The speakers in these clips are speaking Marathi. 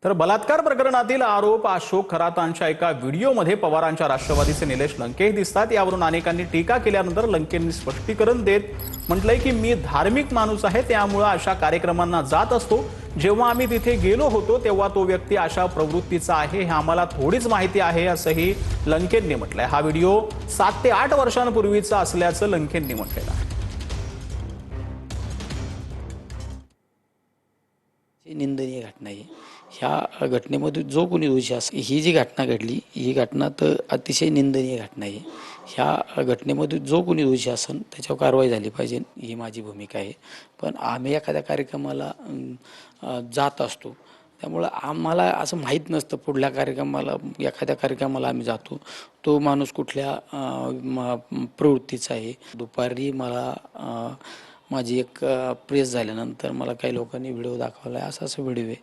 तर बलात्कार प्रकरणातील आरोप अशोक खरातांच्या एका व्हिडिओमध्ये पवारांच्या राष्ट्रवादीचे निलेश लंके दिसतात। यावरून अनेकांनी टीका केल्यानंतर लंकेंनी स्पष्टीकरण देत म्हटलंय की मी धार्मिक माणूस आहे, त्यामुळे अशा कार्यक्रमांना जात असतो। जेव्हा आम्ही तिथे गेलो होतो तेव्हा तो व्यक्ती अशा प्रवृत्तीचा आहे हे आम्हाला थोडीच माहिती आहे, असंही लंकेंनी म्हटलंय। हा व्हिडिओ 7 ते 8 वर्षांपूर्वीचा असल्याचं लंकेंनी म्हटलेलं आहे। निंदनीय घटना आहे। ह्या घटनेमध्ये जो कोणी दोषी असेल, ही जी घटना घडली ही घटना तर अतिशय निंदनीय घटना आहे। ह्या घटनेमध्ये जो कोणी दोषी असेल त्याच्यावर कारवाई झाली पाहिजे, ही माझी भूमिका आहे। पण आम्ही एखाद्या कार्यक्रमाला जात असतो, त्यामुळे आम्हाला असं माहीत नसतं पुढल्या कार्यक्रमाला, एखाद्या कार्यक्रमाला आम्ही जातो तो माणूस कुठल्या प्रवृत्तीचा आहे। दुपारी मला माझी एक प्रेस झाल्यानंतर मला काही लोकांनी व्हिडिओ दाखवला, असा व्हिडिओ आहे।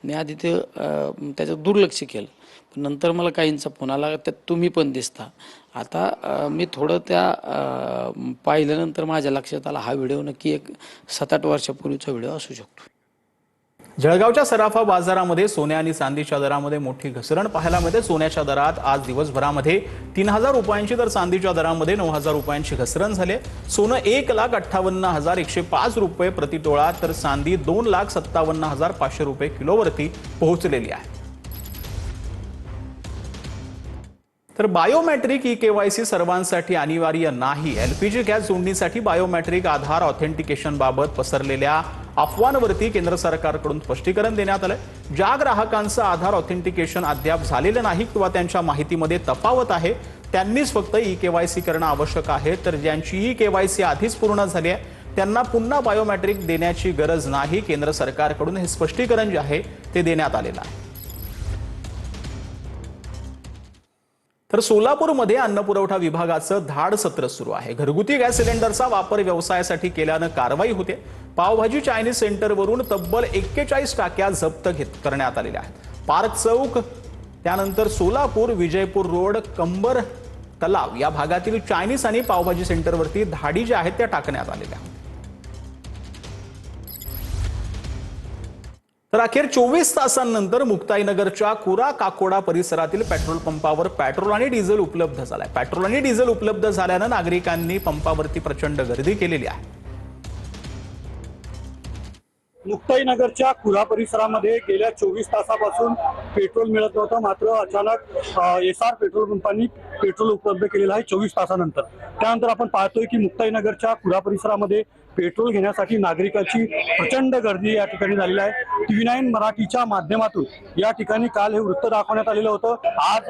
मी आधी ते त्याच्यात दुर्लक्ष केलं, पण नंतर मला काहींचा फोन आला, त्यात तुम्ही पण दिसता। आता मी थोडं पाहिल्यानंतर माझ्या लक्षात आला, हा व्हिडिओ नक्की एक 7-8 वर्षापूर्वीचा व्हिडिओ असू शकतो। जळगावच्या सराफा बाजारामध्ये सोन्या आणि चांदीच्या दरामध्ये मोठी घसरण पाहायला मिळते। सोन्याच्या दरात आज दिवसभरामध्ये 3000 रुपयांची तर चांदीच्या दरामध्ये 9000 रुपयांची घसरण झाली। सोनं 1,58,105 रुपये प्रति तोळा तर चांदी 2,57,500 रुपये किलोवरती पोहोचलेली आहे। तर बायोमेट्रिक ई-केवायसी सर्वांसाठी अनिवार्य नाही। एलपीजी गॅस जोडणीसाठी बायोमेट्रिक आधार ऑथेंटिकेशन बाबत पसरलेल्या अफवांवरती केंद्र सरकारकडून स्पष्टीकरण देण्यात आलंय। ज्या ग्राहकांचं आधार ऑथेंटिकेशन अद्याप झालेलं नाही किंवा त्यांच्या माहितीमध्ये तफावत आहे त्यांनीच फक्त ई-केवायसी करणं आवश्यक आहे, तर ज्यांची ई-केवायसी आधीच पूर्ण झाली आहे त्यांना पुन्हा बायोमेट्रिक देण्याची गरज नाही। केंद्र सरकारकडून हे स्पष्टीकरण जे आहे ते देण्यात आलेलं आहे। तर सोलापूरमध्ये अन्न पुरवठा विभागाचं धाड सत्र सुरू आहे। घरगुती गॅस सिलेंडरचा वापर व्यवसायासाठी केल्यानं कारवाई होते। पावभाजी चायनीज सेंटरवरून तब्बल 41 टाक्या जप्त करण्यात आलेल्या आहेत। पार्क चौक, त्यानंतर सोलापूर, विजयपूर रोड, कंबर तलाव या भागातील चायनीज आणि पावभाजी सेंटरवरती धाडी ज्या आहेत त्या टाकण्यात आलेल्या आहेत। तर अखेर 24 तासांनंतर मुक्ताईनगरच्या कुरा काकोडा परिसरातील पेट्रोल पंपावर पेट्रोल आणि डिझेल उपलब्ध झालाय। पेट्रोल आणि डिझेल उपलब्ध झाल्यानं नागरिकांनी पंपावरती प्रचंड गर्दी केलेली आहे। मुक्ताईनगरच्या कुरा परिसरामध्ये गेल्या 24 तासापासून पेट्रोल मिळत नव्हतं, मात्र अचानक एसआर पेट्रोल पंपांनी पेट्रोल उपलब्ध केलेलं आहे 24 तासानंतर। त्यानंतर आपण पाहतोय की मुक्ताईनगरच्या कुरा परिसरामध्ये पेट्रोल घेण्यासाठी नागरिकांची प्रचंड गर्दी या ठिकाणी झालेली आहे। TV9 मराठीच्या माध्यमातून या ठिकाणी काल हे वृत्त दाखवण्यात आलेलं होतं। आज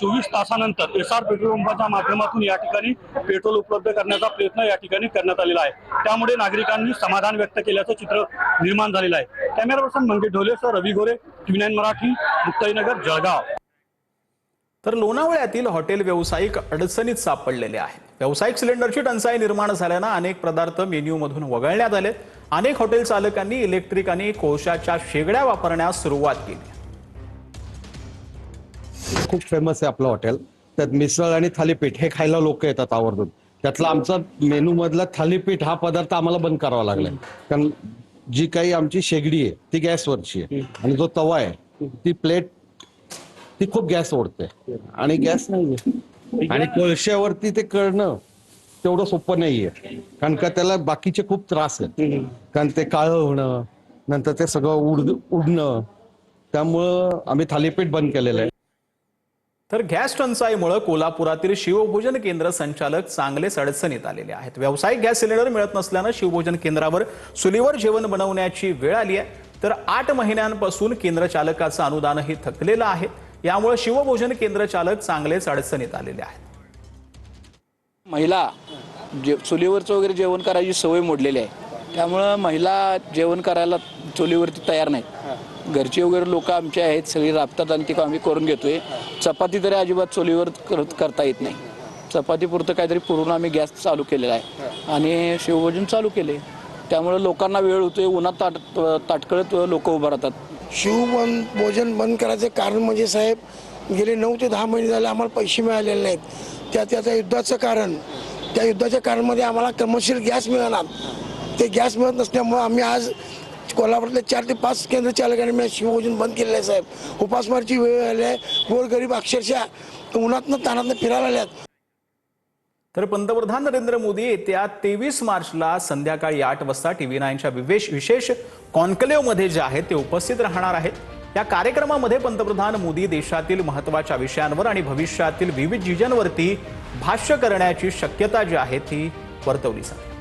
24 तासानंतर एसआर पेट्रोल पंपाच्या माध्यमातून या ठिकाणी पेट्रोल उपलब्ध करण्याचा प्रयत्न या ठिकाणी करण्यात आलेला आहे। त्यामुळे नागरिकांनी समाधान व्यक्त केल्याचं चित्र निर्माण झालेलं आहे। कॅमेरा पर्सन मंगेश ढोलेसह रवी गोरे, TV9 मराठी, मुक्ताईनगर, जळगाव। तर लोणावळ्यातील हॉटेल व्यावसायिक अडचणीत सापडलेले आहेत। व्यावसायिक सिलेंडरची टंचाई निर्माण झाल्यानं अनेक पदार्थ मेन्यूमधून वगळण्यात आले। अनेक हॉटेल चालकांनी इलेक्ट्रिक आणि कोळशाच्या शेगड्या वापरण्यास सुरुवात केली। खूप फेमस आहे आपलं हॉटेल। त्यात मिसळ आणि थालीपीठ हे खायला लोक येतात आवर्जून। त्यातला आमचा मेनू मधला थालीपीठ हा पदार्थ आम्हाला बंद करावा लागलाय, कारण जी काही आमची शेगडी आहे ती गॅसवरची आहे आणि जो तवा आहे ती प्लेट ती खूप गॅस ओढते आणि गॅस नाहीये आणि कोळशावरती ते करणं तेवढं सोपं नाहीये, कारण का त्याला बाकीचे खूप त्रास आहेत, कारण ते काळं होणं, नंतर ते सगळं उडणं, त्यामुळं आम्ही थालीपीठ बंद केलेलं आहे। तर गॅस टंचाईमुळे कोल्हापुरातील शिवभोजन केंद्र संचालक चांगलेच अडचणीत आलेले आहेत। व्यावसायिक गॅस सिलेंडर मिळत नसल्यानं शिवभोजन केंद्रावर चुलीवर जेवण बनवण्याची वेळ आली आहे। तर 8 महिन्यांपासून केंद्र चालकाचं अनुदानही थकलेलं आहे। यामुळे शिवभोजन केंद्र चालक चांगलेच अडचणीत आलेले आहेत। महिला चुलीवरचं वगैरे जेवण करायची सवय मोडलेली आहे, त्यामुळं महिला जेवण करायला चुलीवरती तयार नाहीत। घरचे वगैरे लोक आमचे आहेत, सगळी राबतात आणि ती आम्ही करून घेतोय। चपाती तरी अजिबात चुलीवर करता येत नाही। चपातीपुरतं काहीतरी पुरून आम्ही गॅस चालू केलेला आहे आणि शिवभोजन चालू केले, त्यामुळे लोकांना वेळ होतोय। उन्हात ताटकळत लोक उभं राहतात। भोजन बंद करायचं कारण म्हणजे साहेब, गेले 9 ते 10 महिने झाले आम्हाला पैसे मिळालेले नाहीत। त्याच्या युद्धाचं कारण, त्या युद्धाच्या कारणमध्ये आम्हाला क्रमशः गॅस मिळाला। ते गॅस मिळत नसल्यामुळे आम्ही आज कोल्हापूरातल्या 4 ते 5 केंद्र चालकांनी मी शिवभोजन बंद केलेलं आहे साहेब. उपासमारची वेळ आली आहे. गोरगरीब अक्षरशः उन्हातनं तानातनं फिरायला आल्यात. तर पंतप्रधान नरेंद्र मोदी येत्या 23 मार्चला संध्याकाळी 8 वाजता TV 9च्या विशेष कॉन्क्लेव्हमध्ये जे आहेत ते उपस्थित राहणार आहेत. या कार्यक्रमामध्ये पंतप्रधान मोदी देशातील महत्त्वाच्या विषयांवर आणि भविष्यातील विविध जिजनवरती भाष्य करण्याची शक्यता जी आहे ती वर्तवली जाते.